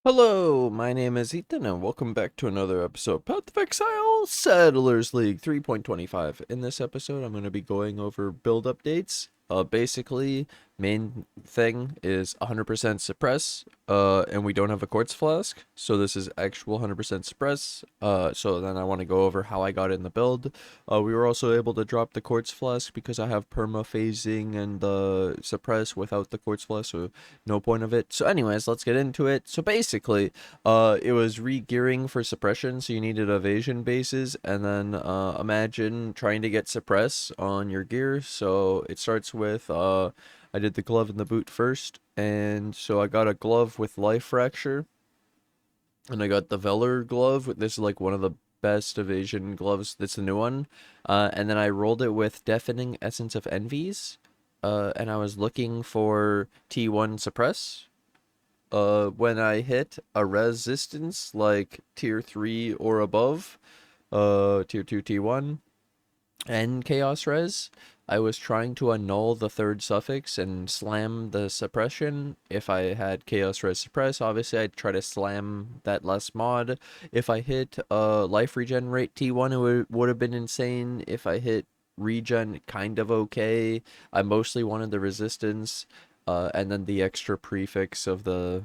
Hello, my name is Ethan, and welcome back to another episode of Path of Exile Settlers League 3.25. In this episode, I'm going to be going over build updates. Basically, main thing is 100% suppress, and we don't have a Quartz Flask, so this is actual 100% suppress. So then I want to go over how I got in the build. We were also able to drop the Quartz Flask because I have perma phasing and the suppress without the Quartz Flask, so no point of it. So anyways, let's get into it. So basically, it was re-gearing for suppression, so you needed evasion bases, and then imagine trying to get suppress on your gear. So it starts with I did the glove and the boot first, and so I got a glove with life fracture, and I got the Velar glove. This is like one of the best evasion gloves. That's the new one. And then I rolled it with deafening essence of envies. And I was looking for T1 suppress. When I hit a resistance like tier 3 or above, tier 2 T1 and chaos res, I was trying to annul the third suffix and slam the suppression. If I had chaos res suppress, obviously I'd try to slam that less mod. If I hit life regenerate T1, it would have been insane. If I hit regen, kind of okay. I mostly wanted the resistance, and then the extra prefix of the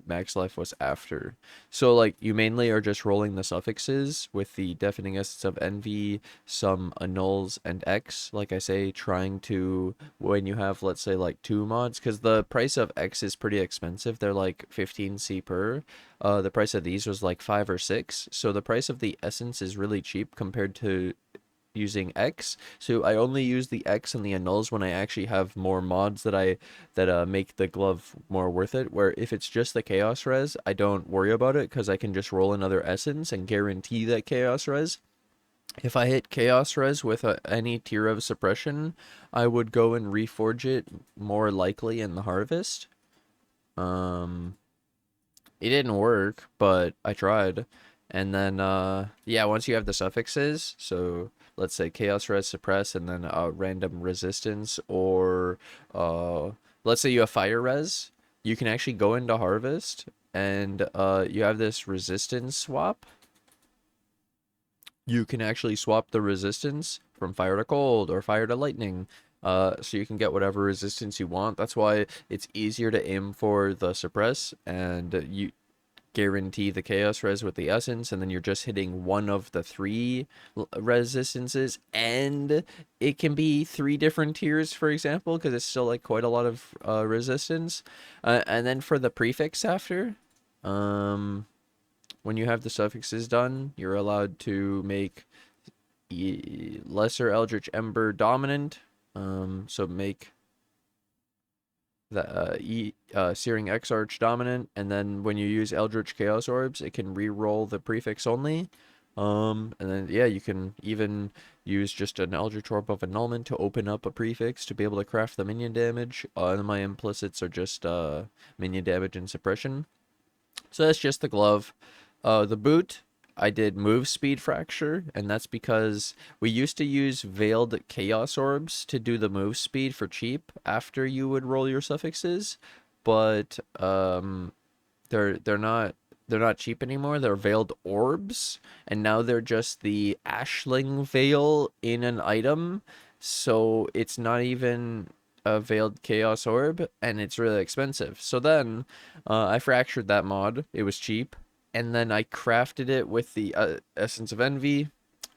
max life was after. So like you mainly are just rolling the suffixes with the deafening essence of envy, some annuls and X, like I say, trying to, when you have, let's say, like two mods, because the price of X is pretty expensive. They're like 15C per. The price of these was like 5 or 6. So the price of the essence is really cheap compared to using X. So I only use the X and the annuls when I actually have more mods that make the glove more worth it. Where if it's just the chaos res, I don't worry about it because I can just roll another essence and guarantee that chaos res. If I hit chaos res with any tier of suppression, I would go and reforge it more likely in the harvest. Um, it didn't work, but I tried. And then yeah, once you have the suffixes, so let's say chaos res suppress and then random resistance, or uh let's say you have fire res, you can actually go into harvest and you have this resistance swap. You can actually swap the resistance from fire to cold or fire to lightning. So you can get whatever resistance you want. That's why it's easier to aim for the suppress, and you guarantee the chaos res with the essence, and then you're just hitting one of the three resistances, and it can be three different tiers, for example, because it's still like quite a lot of resistance. And then for the prefix after, um when you have the suffixes done, you're allowed to make lesser eldritch ember dominant, so make the Searing Exarch dominant, and then when you use Eldritch Chaos Orbs, it can re-roll the prefix only. And then yeah, you can even use just an Eldritch Orb of Annulment to open up a prefix to be able to craft the minion damage. And my implicits are just minion damage and suppression. So that's just the glove. The boot, I did move speed fracture, and that's because we used to use veiled chaos orbs to do the move speed for cheap after you would roll your suffixes, but they're not cheap anymore. They're veiled orbs, and now they're just the Ashling veil in an item, so it's not even a veiled chaos orb, and it's really expensive. So then I fractured that mod. It was cheap, and then I crafted it with the essence of envy,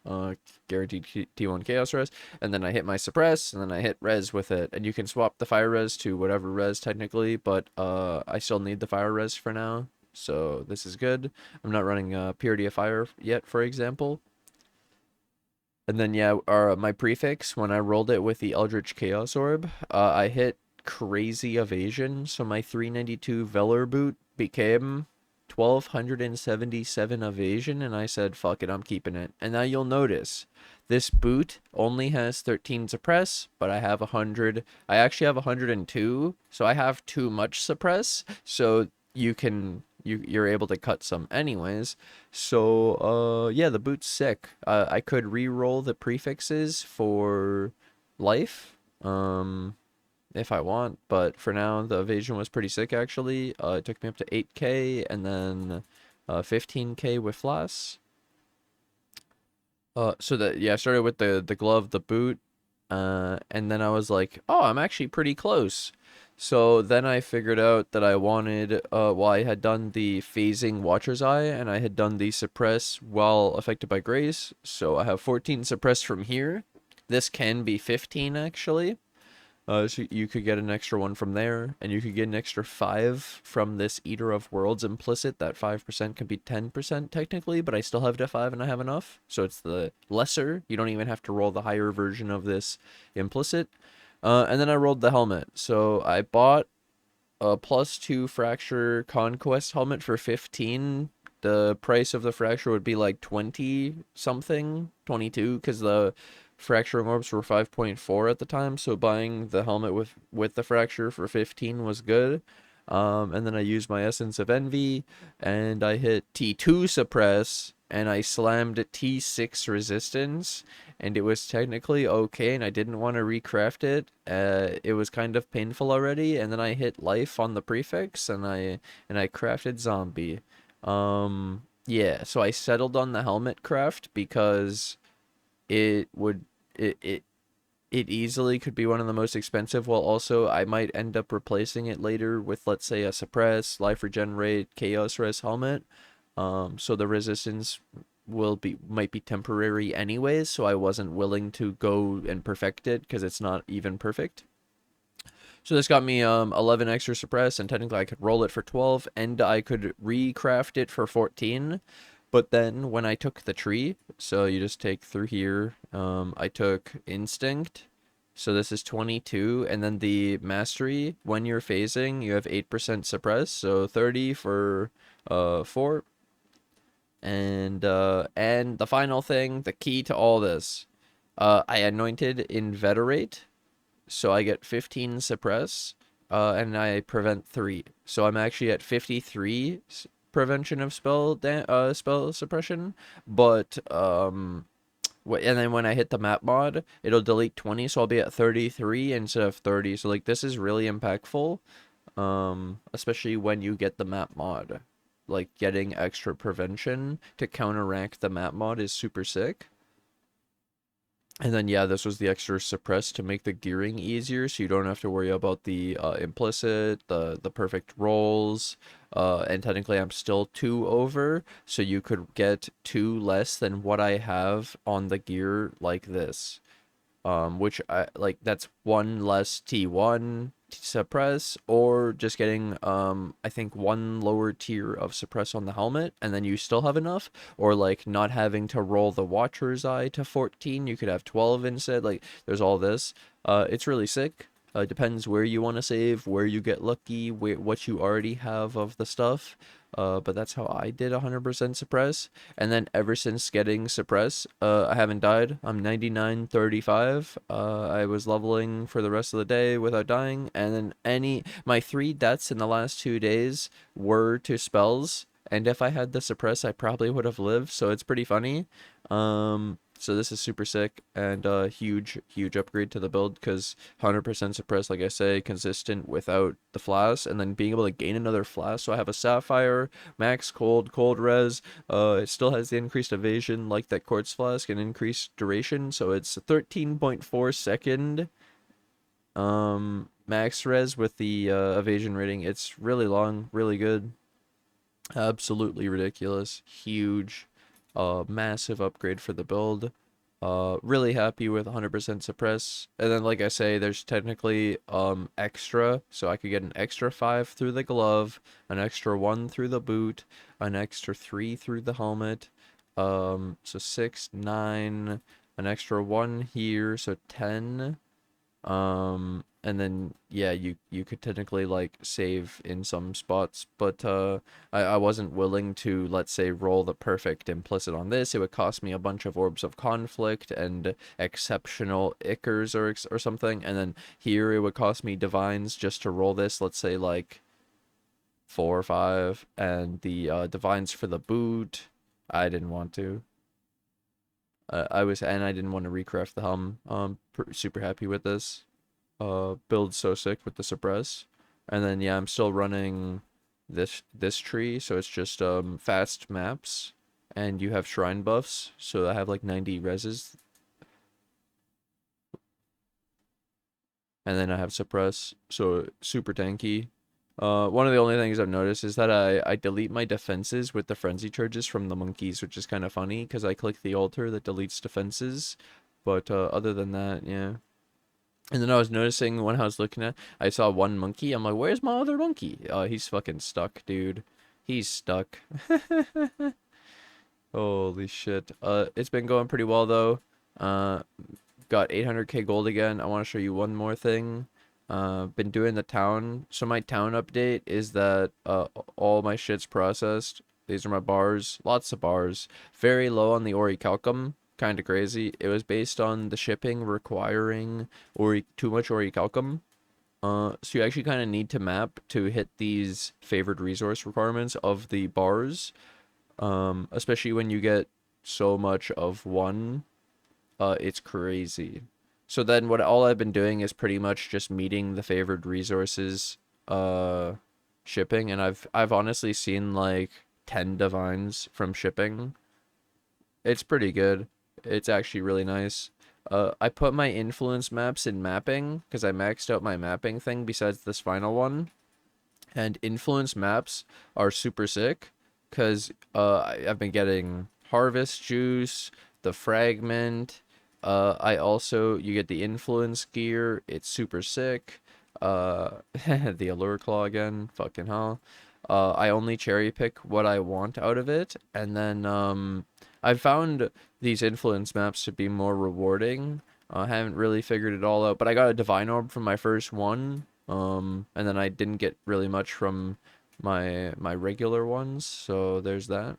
uh, guaranteed T1 chaos res, and then I hit my suppress, and then I hit res with it. And you can swap the fire res to whatever res technically, but I still need the fire res for now, so this is good. I'm not running purity of fire yet, for example. And then yeah, my prefix, when I rolled it with the Eldritch Chaos Orb, I hit crazy evasion, so my 392 Velar boot became 1277 evasion, and I said, fuck it, I'm keeping it. And now you'll notice this boot only has 13 suppress, but I have 100. I actually have 102, so I have too much suppress, so you're able to cut some anyways. So yeah, the boot's sick. I could re-roll the prefixes for life. if I want, but for now the evasion was pretty sick actually. It took me up to 8k and then 15k with Flask. So that yeah, I started with the glove, the boot, and then I was like, oh, I'm actually pretty close. So then I figured out that I wanted, well, I had done the phasing Watcher's Eye, and I had done the suppress while affected by grace. So I have 14 suppress from here. This can be 15 actually. So you could get an extra one from there, and you could get an extra 5 from this Eater of Worlds implicit. That 5% could be 10% technically, but I still have to 5 and I have enough. So it's the lesser. You don't even have to roll the higher version of this implicit. And then I rolled the helmet. So I bought a +2 fracture conquest helmet for 15. The price of the fracture would be like 20 something, 22, because the fracturing orbs were 5.4 at the time, so buying the helmet with the fracture for 15 was good. And then I used my Essence of Envy, and I hit T2 suppress, and I slammed T6 resistance, and it was technically okay, and I didn't want to recraft it. It was kind of painful already, and then I hit life on the prefix, and I crafted zombie. Yeah, so I settled on the helmet craft because it would it easily could be one of the most expensive, while also I might end up replacing it later with, let's say, a suppress, life regenerate, chaos res helmet. So the resistance might be temporary anyways, so I wasn't willing to go and perfect it because it's not even perfect. So this got me 11 extra suppress, and technically I could roll it for 12, and I could recraft it for 14. But then when I took the tree, so you just take through here, I took instinct, so this is 22, and then the mastery, when you're phasing, you have 8% suppress, so 30 for 4. And the final thing, the key to all this, I anointed inveterate, so I get 15 suppress, and I prevent 3. So I'm actually at 53 prevention of spell suppression, but and then when I hit the map mod, it'll delete 20, so I'll be at 33 instead of 30. So like this is really impactful, especially when you get the map mod. Like getting extra prevention to counteract the map mod is super sick. And then yeah, this was the extra suppress to make the gearing easier, so you don't have to worry about the implicit, the perfect rolls, and technically I'm still 2 over, so you could get 2 less than what I have on the gear like this. Which I like, that's 1 less T1 suppress, or just getting I think 1 lower tier of suppress on the helmet, and then you still have enough, or like not having to roll the Watcher's Eye to 14, you could have 12 instead. Like there's all this. It's really sick. Depends where you want to save, where you get lucky, what you already have of the stuff. But that's how I did 100% suppress. And then ever since getting suppress, I haven't died. I'm 99.35. I was leveling for the rest of the day without dying. And then my 3 deaths in the last 2 days were to spells. And if I had the suppress, I probably would have lived. So it's pretty funny. So this is super sick, and huge upgrade to the build, because 100% suppress, like I say, consistent without the flask, and then being able to gain another flask. So I have a sapphire, max cold res. It still has the increased evasion like that Quartz flask, and increased duration. So it's 13.4 second max res with the evasion rating. It's really long, really good. Absolutely ridiculous. Huge. Massive upgrade for the build. Really happy with 100% suppress. And then like I say, there's technically extra, so I could get an extra 5 through the glove, an extra 1 through the boot, an extra 3 through the helmet. So 6, 9, an extra 1 here, so 10. And then yeah, you could technically like save in some spots, but I wasn't willing to, let's say, roll the perfect implicit on this. It would cost me a bunch of orbs of conflict and exceptional ichors or something, and then here it would cost me divines just to roll this, let's say like 4 or 5, and the divines for the boot I didn't want to. I didn't want to recraft the helm. Super happy with this. build so sick with the suppress. And then yeah, I'm still running this tree, so it's just fast maps, and you have shrine buffs, so I have like 90 reses, and then I have suppress, so super tanky. One of the only things I've noticed is that I delete my defenses with the frenzy charges from the monkeys, which is kind of funny because I click the altar that deletes defenses, but other than that, yeah. And then I was noticing when I was looking at, I saw one monkey. I'm like, where's my other monkey? He's fucking stuck, dude. He's stuck. Holy shit. It's been going pretty well though. Uh, got 800k gold again. I want to show you one more thing. Been doing the town. So my town update is that all my shit's processed. These are my bars. Lots of bars. Very low on the orichalcum. Kind of crazy. It was based on the shipping requiring too much orichalcum. So you actually kind of need to map to hit these favored resource requirements of the bars. Especially when you get so much of one. It's crazy. So then all I've been doing is pretty much just meeting the favored resources shipping, and I've honestly seen like 10 divines from shipping. It's pretty good. It's actually really nice. I put my influence maps in mapping because I maxed out my mapping thing besides this final one. And influence maps are super sick because I've been getting harvest juice, the fragment. You get the influence gear. It's super sick. The allure claw again. Fucking hell. I only cherry pick what I want out of it, and then I found these influence maps to be more rewarding. I haven't really figured it all out, but I got a divine orb from my first one. And then I didn't get really much from my regular ones, so there's that.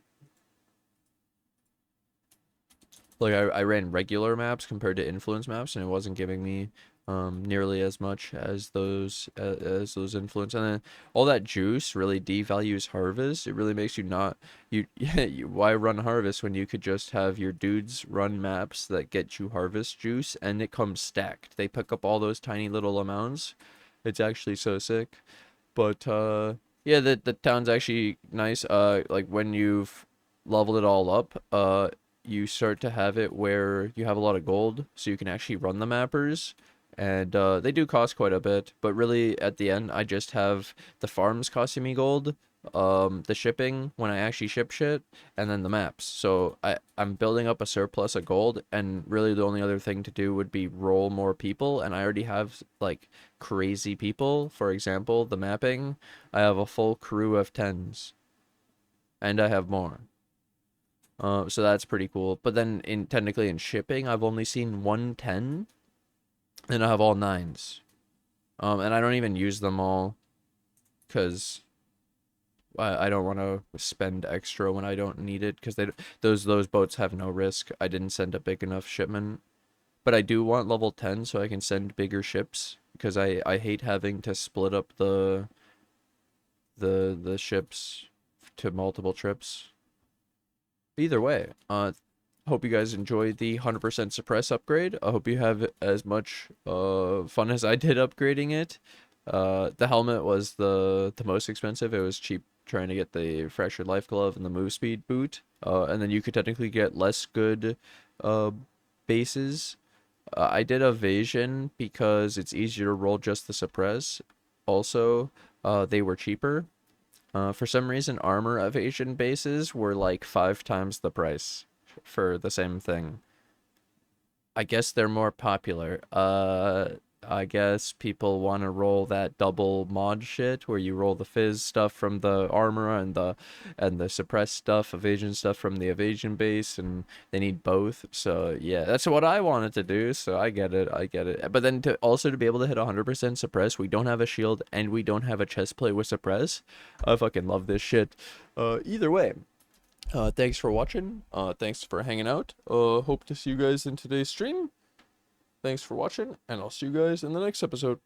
Like I ran regular maps compared to influence maps, and it wasn't giving me nearly as much as those influence. And then all that juice really devalues harvest. It really makes you not why run harvest when you could just have your dudes run maps that get you harvest juice, and it comes stacked. They pick up all those tiny little amounts. It's actually so sick. But yeah, the town's actually nice. Like when you've leveled it all up, you start to have it where you have a lot of gold, so you can actually run the mappers. And they do cost quite a bit, but really at the end I just have the farms costing me gold, the shipping when I actually ship shit, and then the maps. So I'm building up a surplus of gold, and really the only other thing to do would be roll more people, and I already have like crazy people. For example, the mapping, I have a full crew of 10s, and I have more. So that's pretty cool. But then technically in shipping, I've only seen 110, and I have all 9s. And I don't even use them all because I don't want to spend extra when I don't need it, because those boats have no risk. I didn't send a big enough shipment, but I do want level 10 so I can send bigger ships, because I hate having to split up the ships to multiple trips. Either way, hope you guys enjoyed the 100% suppress upgrade. I hope you have as much fun as I did upgrading it. The helmet was the most expensive. It was cheap trying to get the fractured life glove and the move speed boot. And then you could technically get less good bases. I did evasion because it's easier to roll just the suppress. Also, they were cheaper. For some reason, armor evasion bases were like 5 times the price for the same thing. I guess they're more popular. I guess people want to roll that double mod shit where you roll the fizz stuff from the armor and the suppressed stuff, evasion stuff from the evasion base, and they need both. So yeah, that's what I wanted to do. So I get it. But then to be able to hit 100% suppress, we don't have a shield and we don't have a chest plate with suppress. I fucking love this shit. Either way. Thanks for watching. Thanks for hanging out. Hope to see you guys in today's stream. Thanks for watching, and I'll see you guys in the next episode.